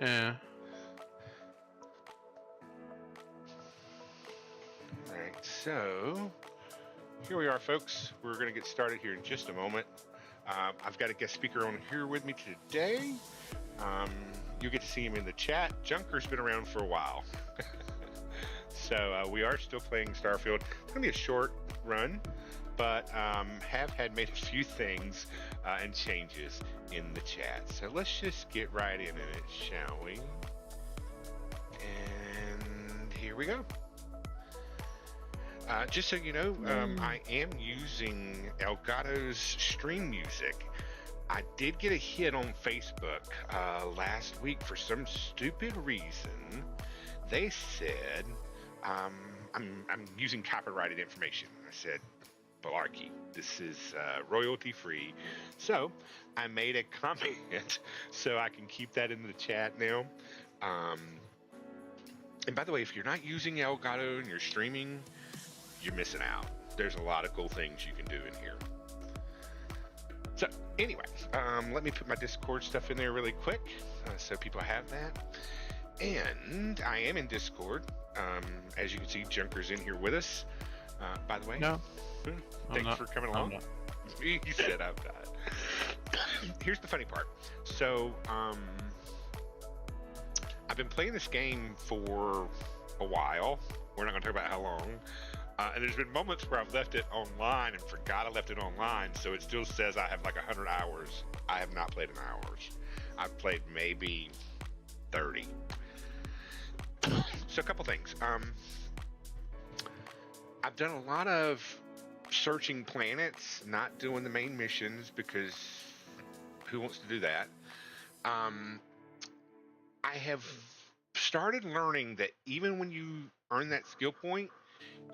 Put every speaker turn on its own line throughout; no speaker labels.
Yeah.
All right, so here we are, folks. We're going to get started here in just a moment. I've got a guest speaker on here with me today. You'll get to see him in the chat. Junker's been around for a while. So we are still playing Starfield. It's going to be a short run, but have had made a few things and changes in the chat. So let's just get right into it, shall we? And here we go. Just so you know, I am using Elgato's stream music. I did get a hit on Facebook last week for some stupid reason. They said I'm using copyrighted information. I said, Balarkey, this is royalty free. So I made a comment so I can keep that in the chat now. And by the way, if you're not using Elgato and you're streaming, you're missing out. There's a lot of cool things you can do in here. So anyway, let me put my Discord stuff in there really quick so people have that. And I am in Discord. As you can see, Junker's in here with us. By the way,
No.
Thanks for coming along. He said I'm not. Here's the funny part. So I've been playing this game for a while. We're not going to talk about how long. And there's been moments where I've left it online and forgot I left it online, so it still says I have like 100 hours. I have not played in hours. I've played maybe 30. So a couple things. I've done a lot of searching planets, not doing the main missions because who wants to do that? I have started learning that even when you earn that skill point,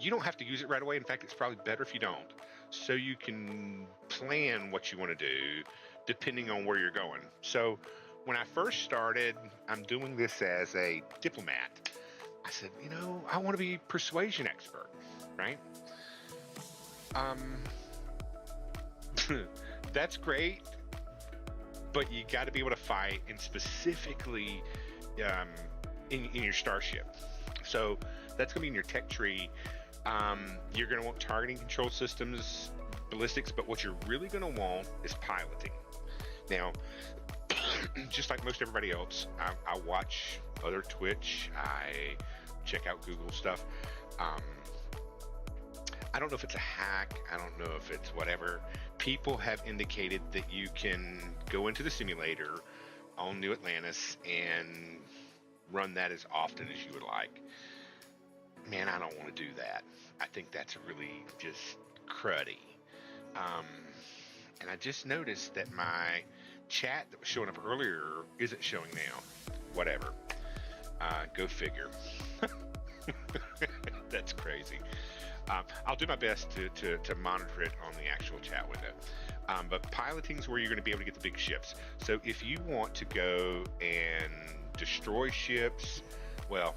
you don't have to use it right away. In fact, it's probably better if you don't. So you can plan what you want to do depending on where you're going. So when I first started, I'm doing this as a diplomat. I said, you know, I want to be persuasion expert, right? That's great, but you got to be able to fight, and specifically in your starship. So that's going to be in your tech tree. You're going to want targeting control systems, ballistics, but what you're really going to want is piloting. Now, just like most everybody else, I watch other Twitch. I check out Google stuff. I don't know if it's a hack. I don't know if it's whatever. People have indicated that you can go into the simulator on New Atlantis and run that as often as you would like. Man, I don't want to do that. I think that's really just cruddy. And I just noticed that my chat that was showing up earlier isn't showing now. Whatever. Go figure. That's crazy. I'll do my best to monitor it on the actual chat window. But piloting is where you're going to be able to get the big ships. So if you want to go and destroy ships, well,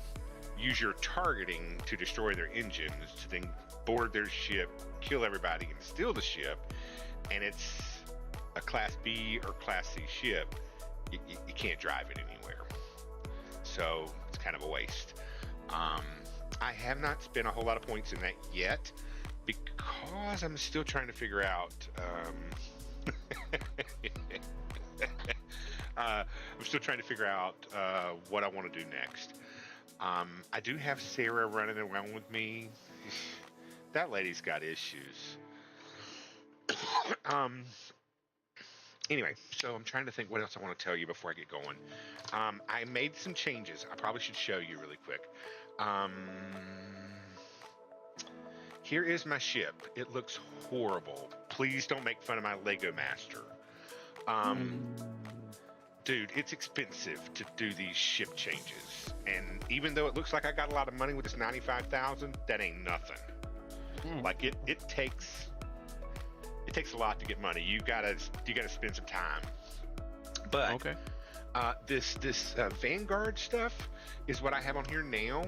use your targeting to destroy their engines, to then board their ship, kill everybody, and steal the ship, and it's a Class B or Class C ship, you can't drive it anywhere. So it's kind of a waste. I have not spent a whole lot of points in that yet because I'm still trying to figure out what I want to do next. I do have Sarah running around with me. That lady's got issues. Anyway, so I'm trying to think what else I want to tell you before I get going. I made some changes. I probably should show you really quick. Here is my ship. It looks horrible. Please don't make fun of my Lego Master. Dude, it's expensive to do these ship changes. And even though it looks like I got a lot of money with this $95,000, that ain't nothing. Like it takes a lot to get money. You gotta spend some time. But
Okay.
This Vanguard stuff is what I have on here now.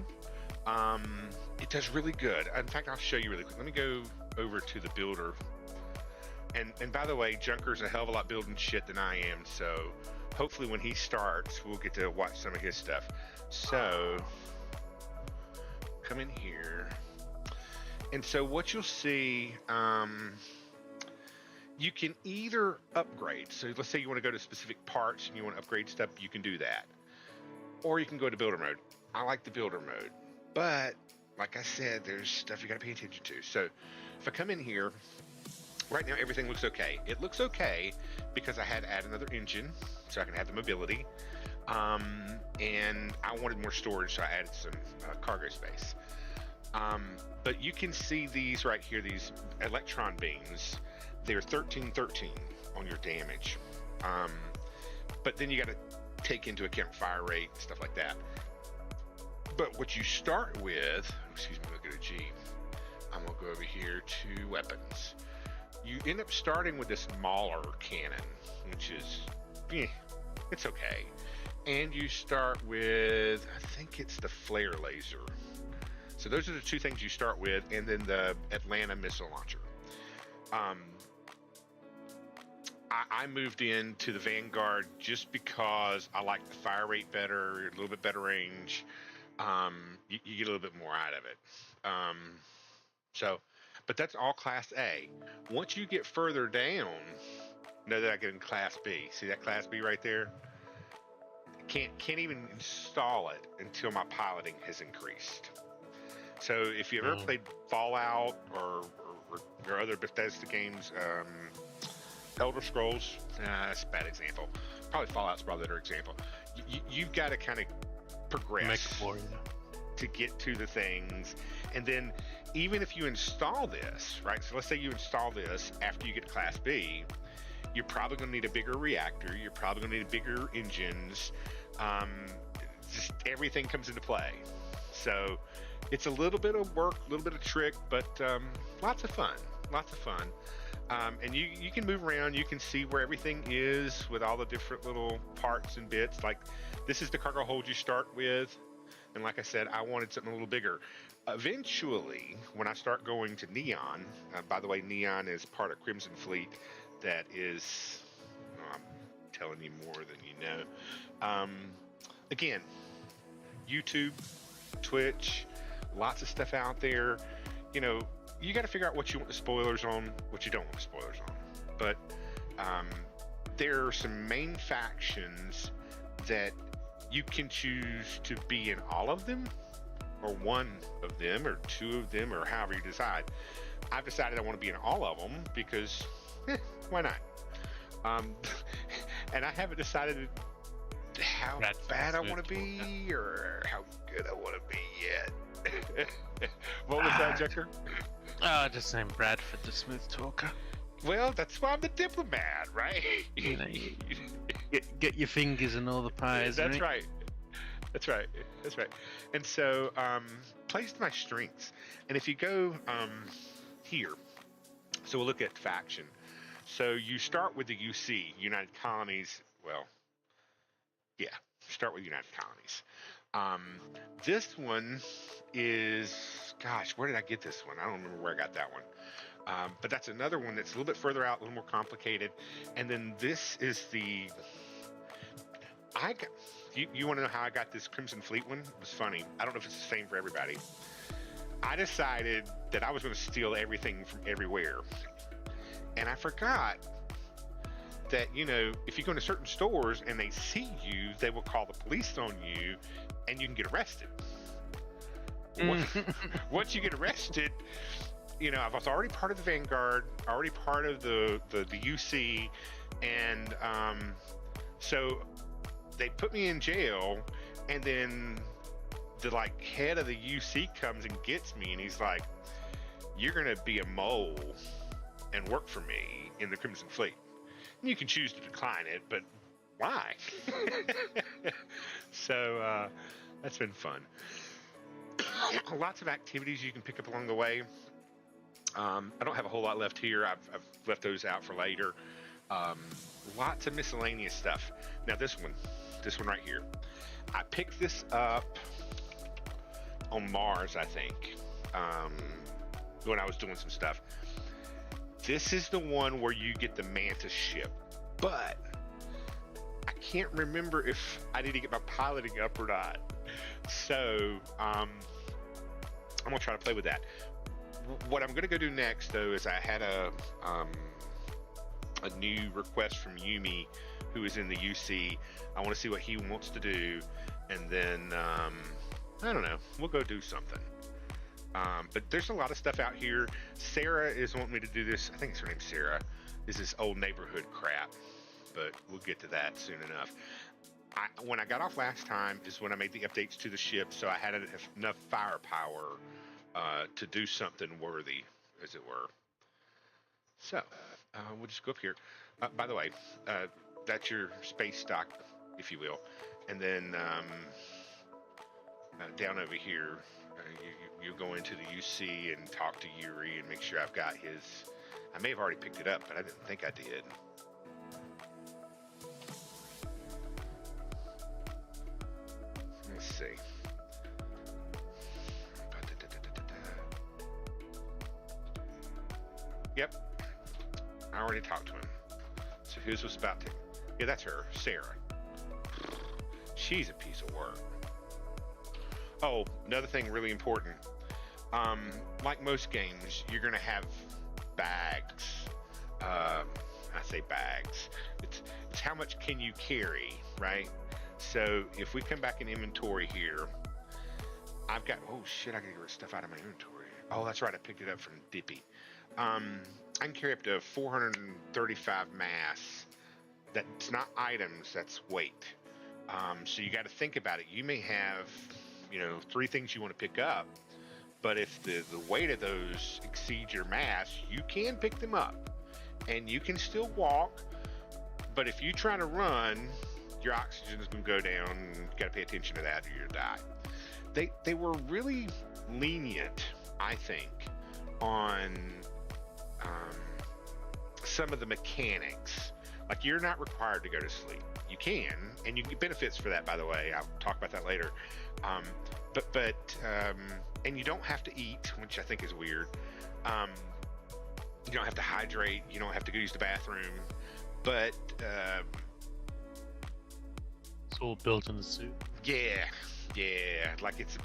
It does really good. In fact, I'll show you really quick. Let me go over to the builder And by the way, Junker's a hell of a lot building shit than I am, so hopefully when he starts, we'll get to watch some of his stuff. So come in here, and so what you'll see, you can either upgrade. So let's say you want to go to specific parts and you want to upgrade stuff, you can do that, or you can go to builder mode. I like the builder mode, but like I said, there's stuff you got to pay attention to. So if I come in here, right now everything looks okay. It looks okay because I had to add another engine so I can have the mobility, and I wanted more storage, so I added some cargo space. But you can see these right here, these electron beams. They're 1313 on your damage, but then you got to take into account fire rate and stuff like that. But what you start with, excuse me, look at a G. I'm gonna go over here to weapons. You end up starting with this Mauler cannon, which is, it's okay. And you start with, I think it's the flare laser. So those are the two things you start with, and then the Atlanta missile launcher. I moved into the Vanguard just because I like the fire rate better, a little bit better range. You get a little bit more out of it. But that's all Class A. Once you get further down, know that I get in Class B. See that Class B right there? Can't even install it until my piloting has increased. So if you've ever played Fallout or other Bethesda games, Elder Scrolls, that's a bad example. Probably Fallout's probably a better example. You've got to kind of progress to get to the things, and then even if you install this, right? So let's say you install this after you get to Class B, you're probably going to need a bigger reactor. You're probably going to need bigger engines. Just everything comes into play. So it's a little bit of work, a little bit of trick, but lots of fun. And you can move around. You can see where everything is with all the different little parts and bits. Like this is the cargo hold you start with. And like I said, I wanted something a little bigger. Eventually, when I start going to Neon, by the way, Neon is part of Crimson Fleet. That is, I'm telling you more than you know. Again, YouTube, Twitch, lots of stuff out there. You know, you got to figure out what you want the spoilers on, what you don't want the spoilers on. But there are some main factions that you can choose to be in all of them, or one of them, or two of them, or however you decide. I've decided I want to be in all of them because, why not? And I haven't decided how bad I want to be or how good I want to be yet. What was that, Junker?
Just saying Bradford, the smooth talker.
Well, that's why I'm the diplomat, right?
You know, get your fingers in all the pies.
That's right. That's right. And so, plays to my strengths. And if you go here, so we'll look at faction. So you start with the UC, United Colonies. Well, yeah, start with United Colonies. This one is, gosh, where did I get this one? I don't remember where I got that one. But that's another one that's a little bit further out, a little more complicated. And then this is the, you want to know how I got this Crimson Fleet one? It was funny. I don't know if it's the same for everybody. I decided that I was going to steal everything from everywhere. And I forgot that, you know, if you go into certain stores and they see you, they will call the police on you and you can get arrested. Once you get arrested, you know, I was already part of the Vanguard, already part of the UC, and so they put me in jail, and then the like head of the UC comes and gets me, and he's like, "You're gonna be a mole and work for me in the Crimson Fleet." And you can choose to decline it, but why? So that's been fun. Lots of activities you can pick up along the way. I don't have a whole lot left here. I've left those out for later. Lots of miscellaneous stuff. Now this one right here, I picked this up on Mars, I think, when I was doing some stuff. This is the one where you get the Mantis ship, but I can't remember if I need to get my piloting up or not. So I'm gonna try to play with that. What I'm gonna go do next, though, is I had a new request from Yumi, who is in the UC. I want to see what he wants to do, and then I don't know. We'll go do something. But there's a lot of stuff out here. Sarah is wanting me to do this. I think her name's Sarah. This is old neighborhood crap, but we'll get to that soon enough. When I got off last time is when I made the updates to the ship, so I had enough firepower to do something worthy, as it were. So we'll just go up here. By the way, that's your space stock, if you will, and then down over here, you go into the UC and talk to Yuri and make sure I've got his. I may have already picked it up, but I didn't think I did. Let's see. Yep, I already talked to him. So who's was about to? Yeah, that's her, Sarah. She's a piece of work. Oh, another thing really important. Like most games, you're gonna have bags. I say bags. It's how much can you carry, right? So if we come back in inventory here, I've got. Oh shit! I gotta get stuff out of my inventory. Oh, that's right. I picked it up from Dippy. I can carry up to 435 mass. That's not items. That's weight. So you got to think about it. You may have, 3 things you want to pick up, but if the weight of those exceeds your mass, you can pick them up, and you can still walk. But if you try to run, your oxygen is going to go down. And you got to pay attention to that, or you'll die. They were really lenient, I think, on some of the mechanics. Like, you're not required to go to sleep. You can, and you get benefits for that, by the way. I'll talk about that later. And you don't have to eat, which I think is weird. You don't have to hydrate. You don't have to go use the bathroom. But
it's all built in the suit.
Yeah, like it's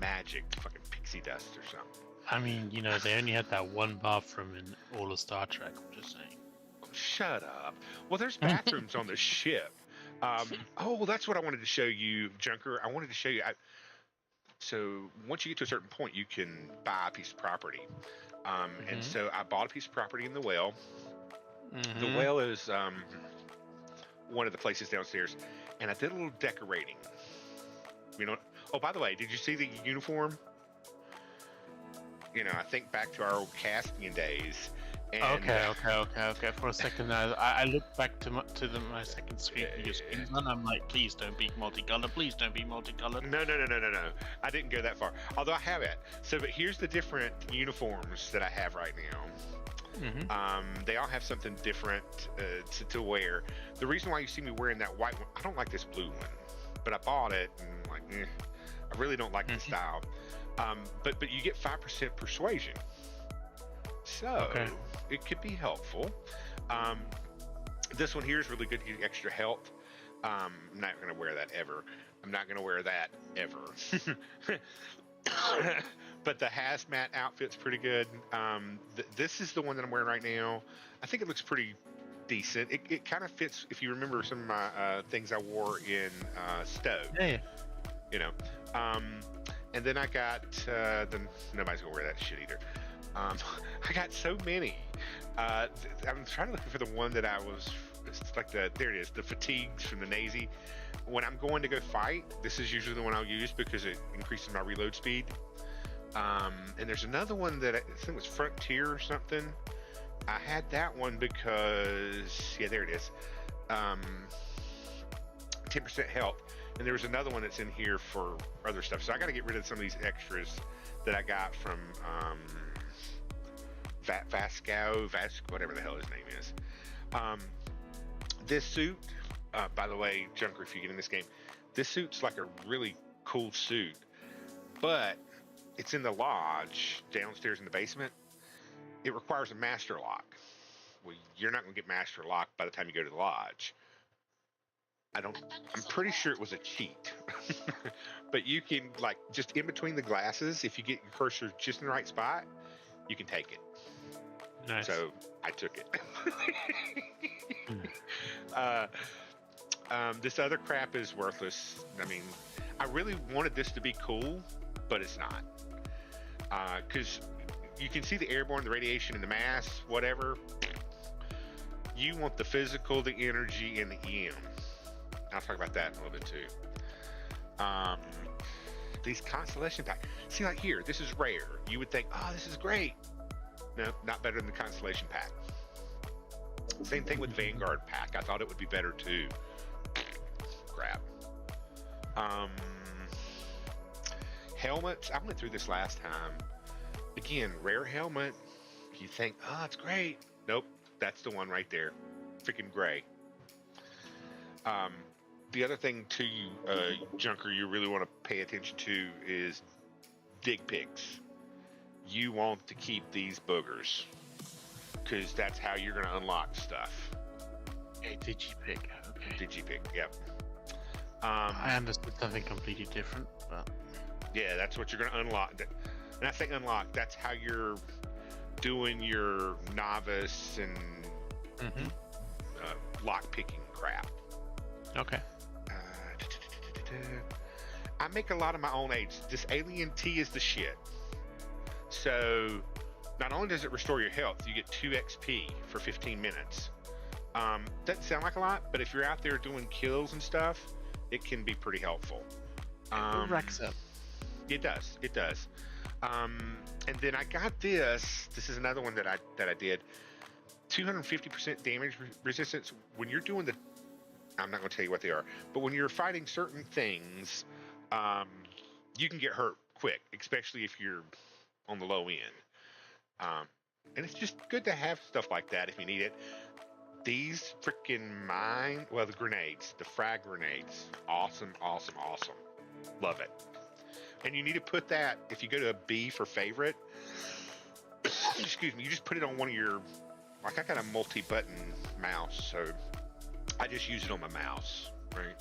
magic, fucking pixie dust or something.
I mean, they only had that one bathroom in all of Star Trek. I'm just saying.
Shut up. Well, there's bathrooms on the ship. Oh, that's what I wanted to show you, Junker. I wanted to show you. So once you get to a certain point, you can buy a piece of property. And so I bought a piece of property in the well. The well is one of the places downstairs. And I did a little decorating. Oh, by the way, did you see the uniform? I think back to our old Caspian days. And,
okay. For a second, I looked back to my second screen and your screen, and I'm like, please don't be multicolored. Please don't be multicolored.
No. I didn't go that far. Although I have it. So, but here's the different uniforms that I have right now. They all have something different to wear. The reason why you see me wearing that white one, I don't like this blue one, but I bought it and I really don't like the style. But you get 5% persuasion. So it could be helpful. This one here is really good to get extra health. I'm not going to wear that ever. But the hazmat outfit's pretty good. This is the one that I'm wearing right now. I think it looks pretty decent. It kind of fits, if you remember some of my things I wore in Stowe.
Yeah.
And then I got, nobody's going to wear that shit either. I got so many. I'm trying to look for the one that it's like there it is, the fatigues from the Nazi. When I'm going to go fight, this is usually the one I'll use because it increases my reload speed. And there's another one that I think was Frontier or something. I had that one because, there it is. 10% health. And there was another one that's in here for other stuff. So I got to get rid of some of these extras that I got from Vasco, whatever the hell his name is. This suit, by the way, Junker, if you get in this game, this suit's like a really cool suit, but it's in the lodge downstairs in the basement. it requires a master lock. Well, you're not going to get master lock by the time you go to the lodge. I'm pretty sure it was a cheat. But you can, like, just in between the glasses, if you get your cursor just in the right spot, you can take it.
Nice.
So I took it. This other crap is worthless. I mean, I really wanted this to be cool, but it's not. Because you can see the airborne, the radiation, and the mass, whatever. You want the physical, the energy, and the EM. I'll talk about that in a little bit too. These constellation packs. See, like here, this is rare. You would think, oh, this is great. No, not better than the constellation pack. Same thing with Vanguard pack. I thought it would be better too. Crap. Helmets. I went through this last time. Again, rare helmet. You think, oh, it's great. Nope, that's the one right there. Freaking gray. The other thing too, Junker, you really want to pay attention to is dig pigs. You want to keep these boogers because that's how you're going to unlock stuff.
Okay, Digipig. Okay.
Digipig, yep.
I understood something completely different, but
yeah, that's what you're going to unlock. And I say unlock. That's how you're doing your novice and lock picking crap.
Okay.
I make a lot of my own aids. This alien tea is the shit. So not only does it restore your health, you get 2 XP for 15 minutes. Doesn't sound like a lot, but if you're out there doing kills and stuff, it can be pretty helpful.
It racks up.
It does. It does. And then I got this. This is another one that I did. 250% damage resistance when you're doing the. I'm not going to tell you what they are, but when you're fighting certain things, you can get hurt quick, especially if you're on the low end. And it's just good to have stuff like that if you need it. These freaking the grenades, the frag grenades, awesome, awesome, awesome. Love it. And you need to put that, if you go to a B for favorite, excuse me, you just put it on one of your, like I got a multi-button mouse, so I just use it on my mouse, right?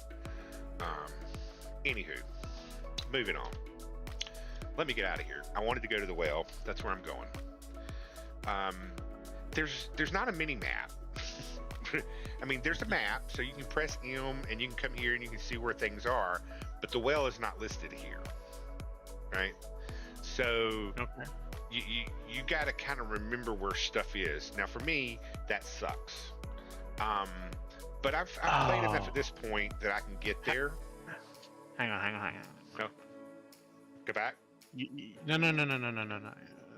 Anywho, moving on. Let me get out of here. I wanted to go to the well. That's where I'm going. There's not a mini map. I mean, there's a map, so you can press M and you can come here and you can see where things are, but the well is not listed here, right? So
Okay.
you got to kind of remember where stuff is. Now, for me, that sucks. But I've played enough at this point that I can get there.
Hang on.
No. Go back.
No.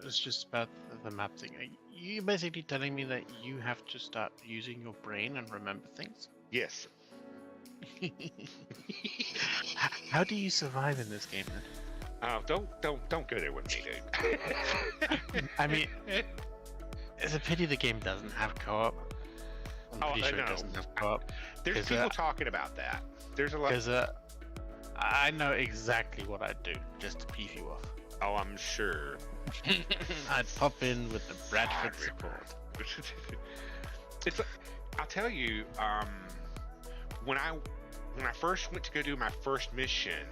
It's just about the map thing. You're basically telling me that you have to start using your brain and remember things?
Yes.
How do you survive in this game then?
Don't go there with me, dude.
I mean, it's a pity the game doesn't have co-op. I'm pretty sure it doesn't have co-op.
There's people talking about that. There's a lot.
Because I know exactly what I'd do just to piss you off.
Oh, I'm sure.
I'd pop in with the Bradford support.
It's. I'll tell you. When I first went to go do my first mission,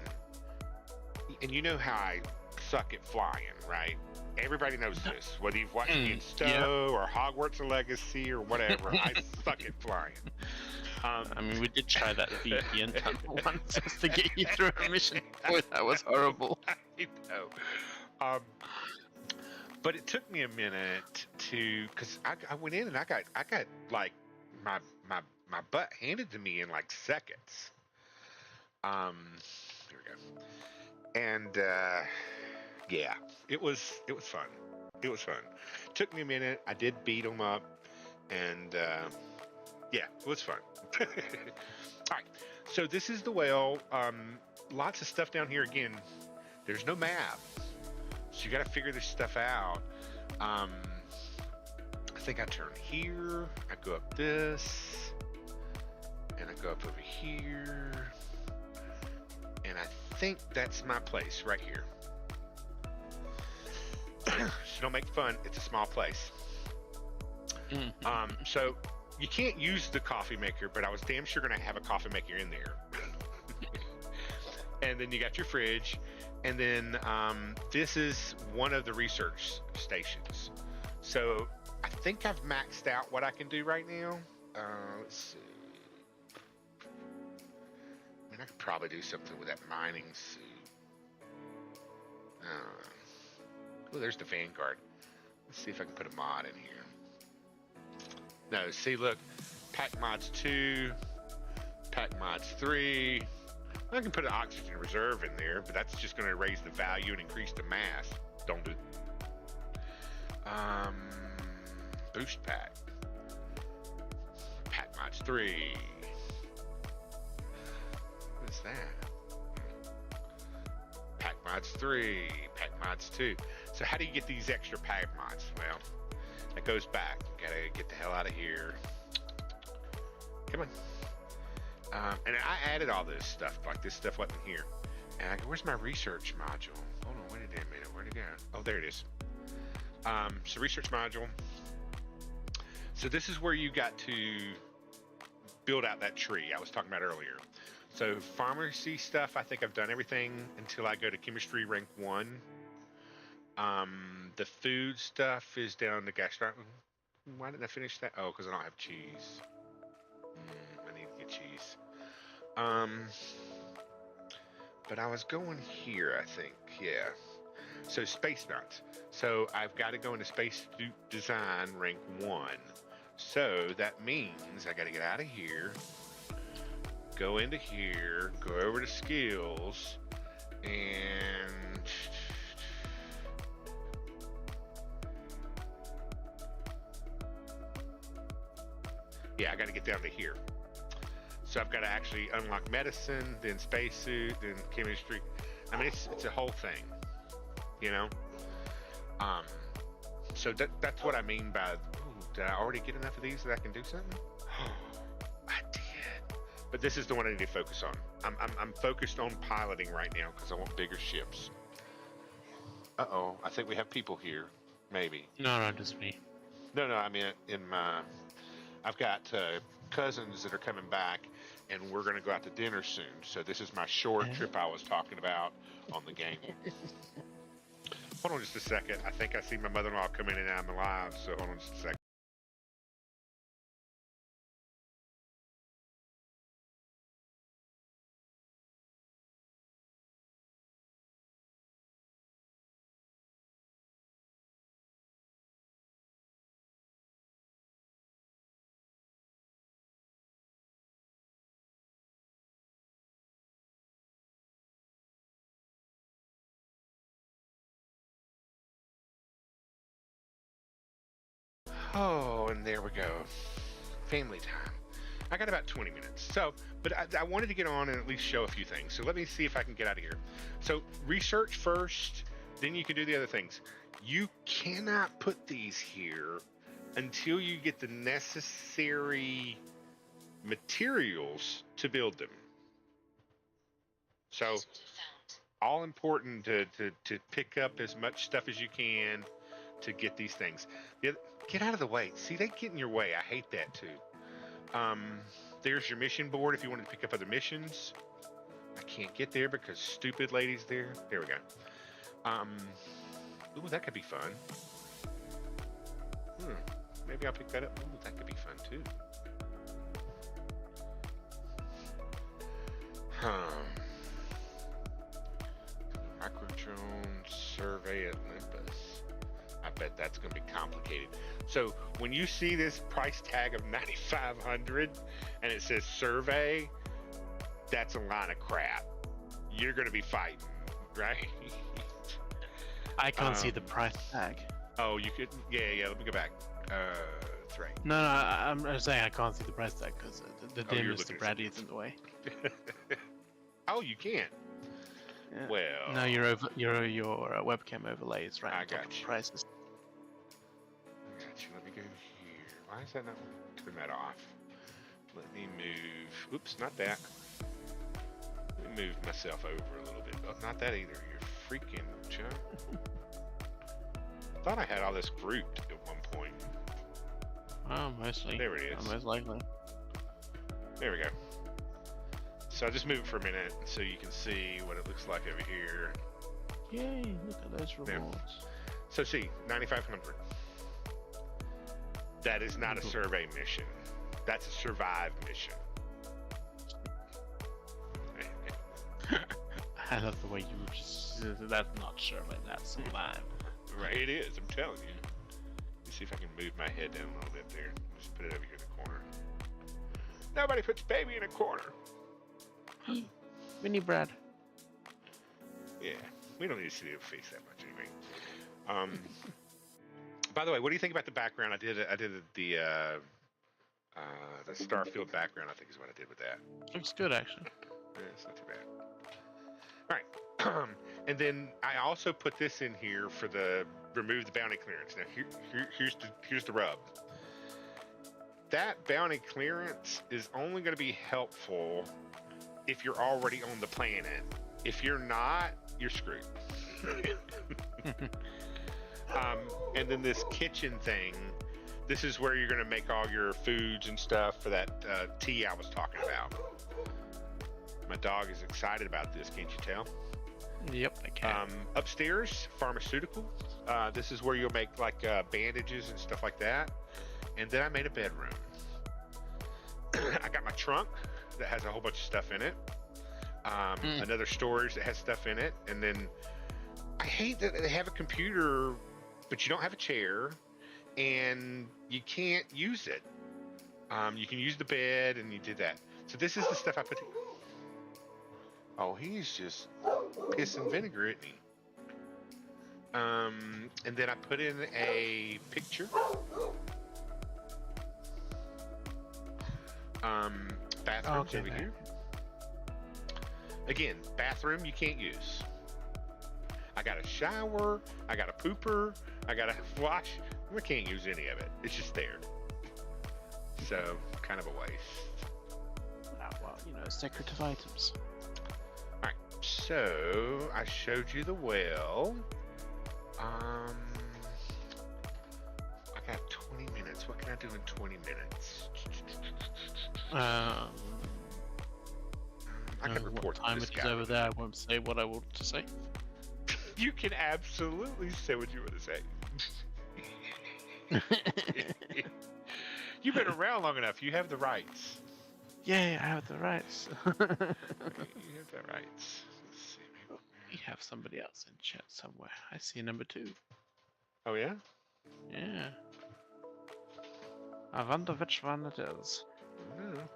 and you know how I suck at flying, right? Everybody knows this. Whether you've watched me in Stowe or Hogwarts Legacy or whatever, I suck at flying.
I mean, we did try that VPN tunnel once just to get you through a mission. Boy, that was horrible.
I know. But it took me a minute to, because I went in and I got like my butt handed to me in like seconds. Here we go. And yeah, it was fun. It was fun. Took me a minute. I did beat them up, and yeah, it was fun. All right, so this is the whale. Lots of stuff down here. Again, there's no map, so you got to figure this stuff out. I think I turn here. I go up this, and I go up over here, and I think that's my place right here. so don't make fun. It's a small place. So you can't use the coffee maker, but I was damn sure gonna have a coffee maker in there. And then you got your fridge, and then this is one of the research stations. So I think I've maxed out what I can do right now. Let's see. I mean, I could probably do something with that mining suit. Oh, there's the Vanguard. Let's see if I can put a mod in here. No, see, look, pack mods 2, pack mods 3. I can put an oxygen reserve in there, but that's just going to raise the value and increase the mass. Don't do. Boost pack. Pack mods 3. What is that? Pack mods 3, pack mods 2. So how do you get these extra pack mods? Well, that goes back. Gotta get the hell out of here. Come on. And I added all this stuff, like this stuff wasn't here. And I go, where's my research module? Hold on, wait a damn minute, where'd it go? Oh, there it is. So research module. So this is where you got to build out that tree I was talking about earlier. So pharmacy stuff, I think I've done everything until I go to chemistry rank 1. The food stuff is down to gastronomy. Why didn't I finish that? Oh, because I don't have cheese. I need to get cheese. But I was going here, I think. Yeah. So space nuts. So I've got to go into space design rank 1. So that means I got to get out of here, go into here, go over to skills, and yeah, I got to get down to here. So I've got to actually unlock medicine, then spacesuit, then chemistry. I mean, it's a whole thing, you know. So that's what I mean by. Ooh, did I already get enough of these that I can do something? I did. But this is the one I need to focus on. I'm focused on piloting right now because I want bigger ships. Uh-oh, I think we have people here. Maybe.
No, just me.
No, I mean in my. I've got cousins that are coming back, and we're going to go out to dinner soon. So this is my short trip I was talking about on the game. Hold on just a second. I think I see my mother-in-law coming in and I'm alive, so hold on just a second. Oh, and there we go. Family time. I got about 20 minutes. So, but I wanted to get on and at least show a few things. So let me see if I can get out of here. So research first, then you can do the other things. You cannot put these here until you get the necessary materials to build them. So all important to pick up as much stuff as you can to get these things. Get out of the way. See, they get in your way. I hate that too. There's your mission board if you wanted to pick up other missions. I can't get there because stupid lady's there. There we go. Ooh, that could be fun. Maybe I'll pick that up. Ooh, that could be fun too. Microdrone survey at Olympus. I bet that's going to be complicated. So when you see this price tag of 9,500 and it says survey, that's a line of crap. You're going to be fighting, right?
I can't see the price tag.
Oh, you could. Yeah. Let me go back. That's right.
No, I'm saying I can't see the price tag because the dim is the Brady is in the way.
Oh, you can't.
Yeah.
Well,
no, your webcam overlay is right.
I
on top
got
of
you.
Prices.
I got you. Let me go here. Why is that not? Turn that off. Let me move. Oops, not that. Let me move myself over a little bit. Oh, not that either. You're freaking chump. Thought I had all this grouped at one point.
Oh, mostly.
There it is.
Most likely.
There we go. So I'll just move it for a minute so you can see what it looks like over here.
Yay, look at those
There.
rewards.
So see, 9,500. That is not a survey mission. That's a survive mission.
I love the way you were just... That's not survey, that's survive.
Right, it is, I'm telling you. Let's see if I can move my head down a little bit there. Just put it over here in the corner. Nobody puts baby in a corner.
Mini Brad.
Yeah, we don't need to see the face that much anyway. By the way, what do you think about the background? I did the Starfield background. I think is what I did with that.
Looks good, actually.
Yeah, it's not too bad. All right, and then I also put this in here for the remove the bounty clearance. Now here's the rub. That bounty clearance is only going to be helpful if you're already on the planet. If you're not, you're screwed. And then this kitchen thing, this is where you're going to make all your foods and stuff for that tea I was talking about. My dog is excited about this, can't you tell?
Yep, I can.
Upstairs, pharmaceutical. This is where you'll make like bandages and stuff like that. And then I made a bedroom. I got my trunk that has a whole bunch of stuff in it. Another storage that has stuff in it. And then I hate that they have a computer, but you don't have a chair and you can't use it. You can use the bed and you did that. So this is the stuff I put together. Oh, he's just pissing vinegar, isn't he? And then I put in a picture. Bathrooms over here. Again, bathroom you can't use. I got a shower, I got a pooper, I got a wash. I can't use any of it. It's just there. So, kind of a waste.
Well, you know, secretive items.
Alright, so I showed you the well. I got 20 minutes. What can I do in 20 minutes? I can report
what time
to this
it is
guy.
over there. I won't say what I want to say.
You can absolutely say what you want to say. You've been around long enough. You have the rights.
Yeah, I have the rights.
You have the rights. Let's see.
We have somebody else in chat somewhere. I see number 2.
Oh, yeah?
Yeah. I wonder which one it is.
No.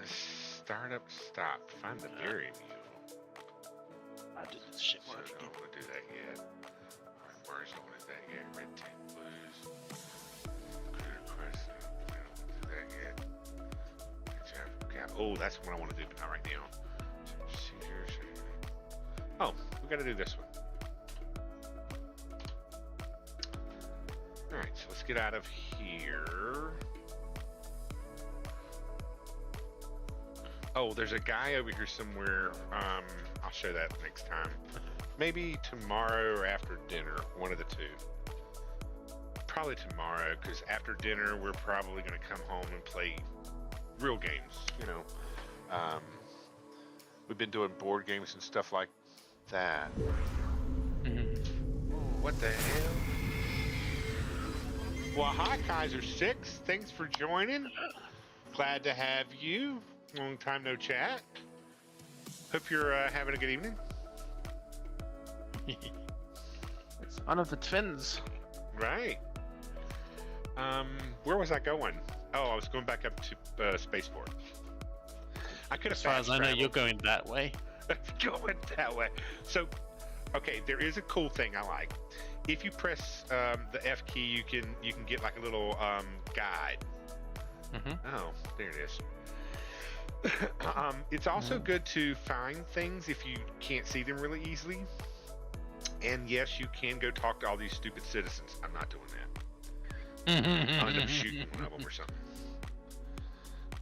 Startup stop. Find the berry mule.
I did this shit
So I
work.
don't want to do that yet. Where's don't want to do that yet? Red tape blues. Clear crescent. I don't want to do that yet. Oh, that's what I want to do, but not right now. Oh, we got to do this one. All right, so let's get out of here. Oh, there's a guy over here somewhere. I'll show that next time. Maybe tomorrow or after dinner, one of the two. Probably tomorrow, because after dinner we're probably going to come home and play real games. You know, we've been doing board games and stuff like that. What the hell? Well, hi Kaiser 6. Thanks for joining. Glad to have you. Long time no chat. Hope you're having a good evening.
It's one of the twins.
Right. Where was I going? Oh, I was going back up to Spaceport. I could have
As far as I know, you're going that way.
going that way. So, okay, there is a cool thing I like. If you press the F key, you can get like a little guide. Oh, there it is. It's also good to find things if you can't see them really easily. And yes, you can go talk to all these stupid citizens. I'm not doing that. I'll end up shooting one of them or something.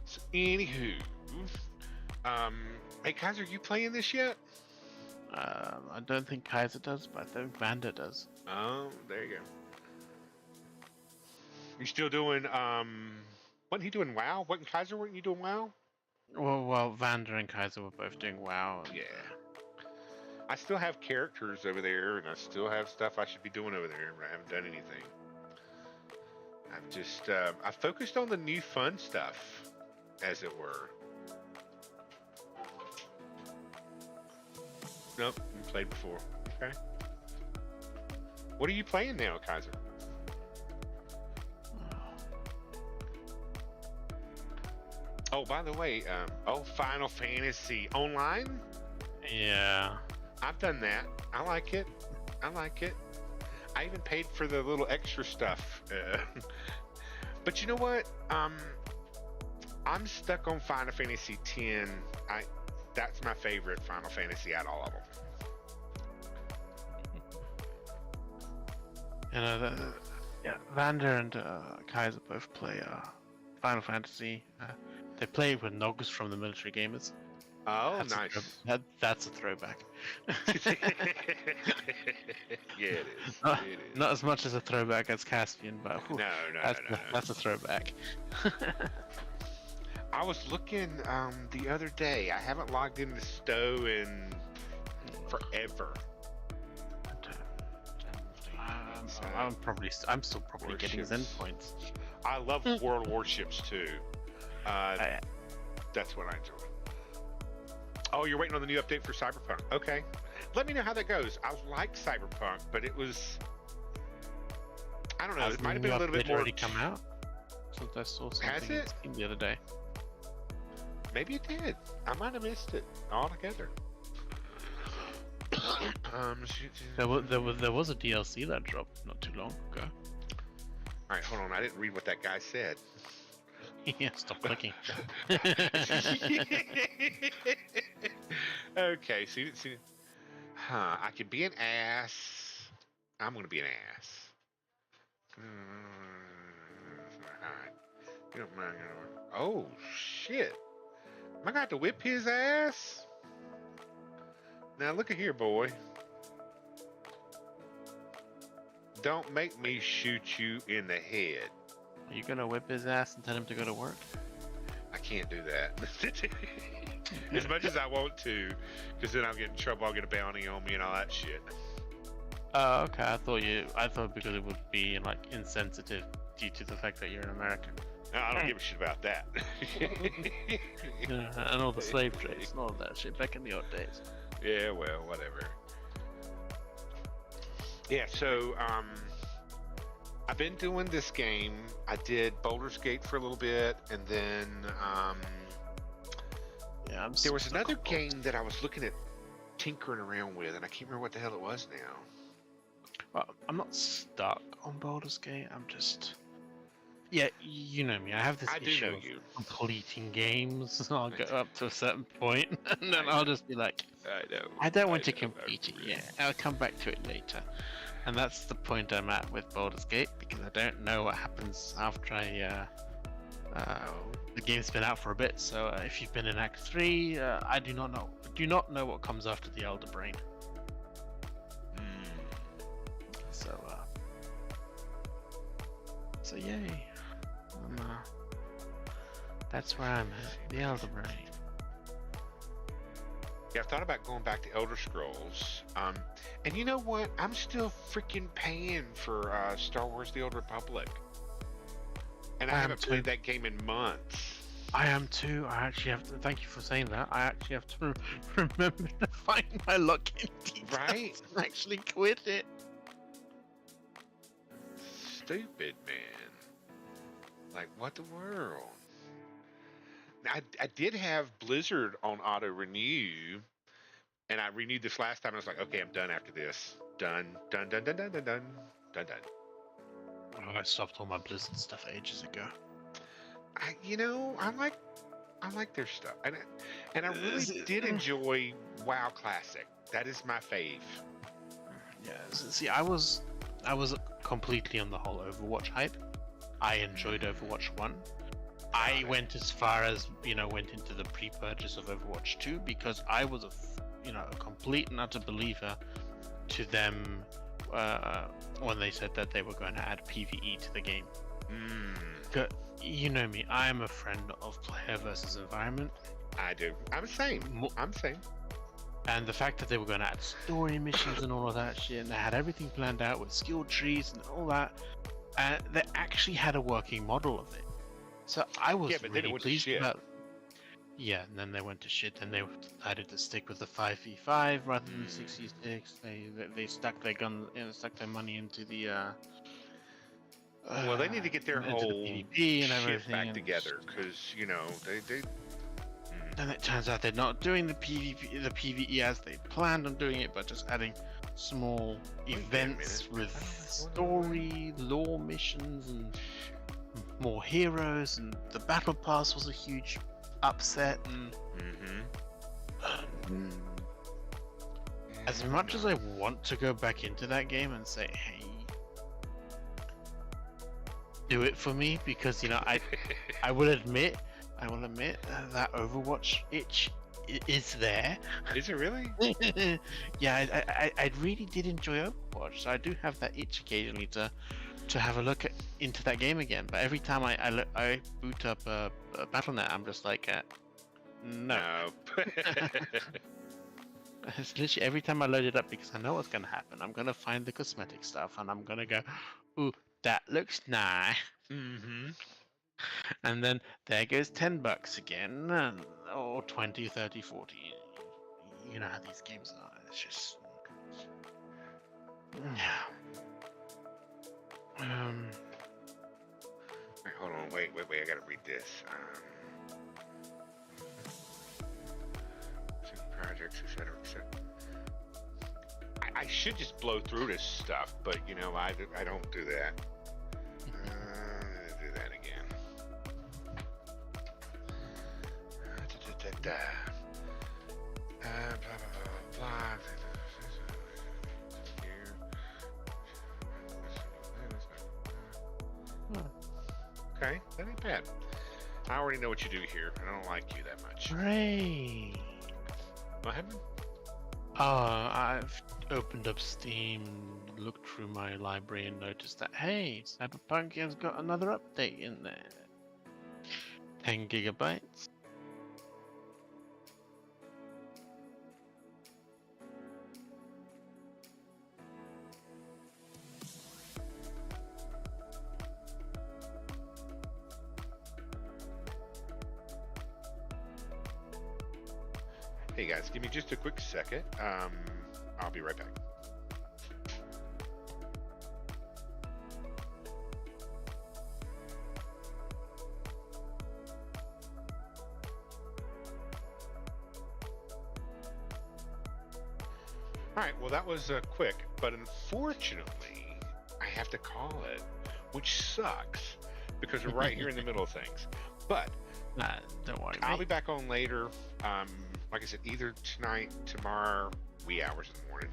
So, anywho, hey Kaiser, you playing this yet?
I don't think Kaiser does, but I think Vander does.
Oh, there you go. You still doing wasn't he doing WoW? Wasn't Kaiser, weren't you doing WoW?
Well, Vander and Kaiser were both doing WoW. And,
Yeah. I still have characters over there, and I still have stuff I should be doing over there, but I haven't done anything. I've just I focused on the new fun stuff, as it were. Nope, you played before. Okay. What are you playing now, Kaiser? Oh, by the way, Final Fantasy Online?
Yeah.
I've done that. I like it. I like it. I even paid for the little extra stuff. But you know what? I'm stuck on Final Fantasy X. That's my favorite Final Fantasy out of all of them.
You know, yeah, Vander and Kaiser both play Final Fantasy. They play with Nogus from the Military Gamers.
Oh,
That's
nice.
That's a throwback.
Yeah, it is.
Not as much as a throwback as Caspian, but whew,
No.
that's a throwback.
I was looking the other day. I haven't logged into Stowe in forever.
I'm still probably getting
Warships.
Zen points.
I love World Warships too. That's what I enjoy. Oh, you're waiting on the new update for Cyberpunk. Okay. Let me know how that goes. I like Cyberpunk, but it was... I don't know. It might have been a little bit more...
already come out? So I saw something
Has it?
the other day.
Maybe it did. I might have missed it altogether.
There was a DLC that dropped not too long ago.
All right, hold on. I didn't read what that guy said.
Yeah, stop clicking.
Okay, see, I could be an ass. I'm gonna be an ass. Alright. You don't mind. Oh shit! Am I gonna have to whip his ass? Now look at here, boy. Don't make me shoot you in the head.
Are you gonna whip his ass and tell him to go to work?
I can't do that. As much as I want to, because then I'll get in trouble. I'll get a bounty on me and all that shit.
Oh, okay. I thought because it would be like insensitive due to the fact that you're an American.
No, I don't give a shit about that.
Yeah, and all the slave trades and all of that shit back in the old days.
Yeah, well, whatever. Yeah, so I've been doing this game. I did Baldur's Gate for a little bit, and then
Yeah,
there was another game that I was looking at tinkering around with, and I can't remember what the hell it was now.
Well, I'm not stuck on Baldur's Gate. I'm just, yeah, you know me. I have this
I do
issue
know
of
you.
completing games. I'll get up to a certain point, and then I'll just be like,
I know.
I don't want to complete it yet. I'll come back to it later. And that's the point I'm at with Baldur's Gate, because I don't know what happens after the game's been out for a bit. So if you've been in Act 3, I do not know what comes after the Elder Brain. So yay. That's where I'm at, the Elder Brain.
Yeah, I've thought about going back to Elder Scrolls. And you know what? I'm still freaking paying for Star Wars The Old Republic. And I haven't played that game in months.
I am too. I actually have to, thank you for saying that. I actually have to remember to find my login details
Right?
and actually quit it.
Stupid, man. Like, what the world? I did have Blizzard on auto renew, and I renewed this last time. I was like, okay, I'm done after this. Done.
Oh, I stopped all my Blizzard stuff ages ago.
I like their stuff, and I really did enjoy WoW Classic. That is my fave.
Yeah. See, I was completely on the whole Overwatch hype. I enjoyed Overwatch 1. I went as far as, went into the pre-purchase of Overwatch 2 because I was a complete and utter believer to them when they said that they were going to add PvE to the game. You know me, I am a friend of player versus environment.
I do. I'm same. I'm same.
And the fact that they were going to add story missions and all of that shit, and they had everything planned out with skill trees and all that, and they actually had a working model of it. So I was really pleased about. Yeah, and then they went to shit, and they decided to stick with the 5v5 rather than 6v6. They stuck their stuck their money into the.
Well, they need to get their whole
PvP and everything
back together, because they.
And it turns out they're not doing the PvE as they planned on doing it, but just adding small events with story, lore missions, and more heroes. And the battle pass was a huge upset. And as much as I want to go back into that game and say, hey, do it for me, because I will admit that Overwatch itch is there.
Is it really?
Yeah, I really did enjoy Overwatch, so I do have that itch occasionally to have a look into that game again. But every time I boot up a Battle.net, I'm just like, no. It's literally every time I load it up, because I know what's gonna happen. I'm gonna find the cosmetic stuff, and I'm gonna go, ooh, that looks nice. And then there goes $10 again, or 20, 30, 40. You know how these games are. It's just.
Hold on, wait, I gotta read this. Projects, etc. I should just blow through this stuff, but I don't do that. Do that again. Blah blah blah blah. Okay, that ain't bad. I already know what you do here. I don't like you that much.
Great.
What happened?
I've opened up Steam and looked through my library and noticed that, hey, Cyberpunk has got another update in there. 10 gigabytes.
Hey guys, give me just a quick second. I'll be right back. Alright, well that was quick, but unfortunately, I have to call it, which sucks, because we're right here in the middle of things. But,
don't worry,
I'll be back on later. Like I said, either tonight, tomorrow, wee hours in the morning.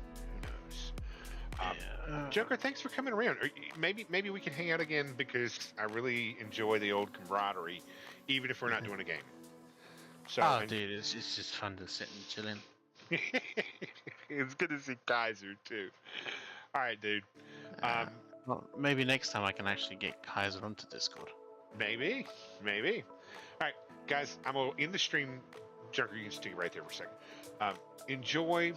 Who knows? Joker, thanks for coming around. Maybe we can hang out again, because I really enjoy the old camaraderie, even if we're not doing a game. So,
dude, it's just fun to sit and chill in.
It's good to see Kaiser too. All right, dude.
Well, maybe next time I can actually get Kaiser onto Discord.
Maybe. All right, guys, I'm gonna end the stream. Junker, you can stick it right there for a second. Enjoy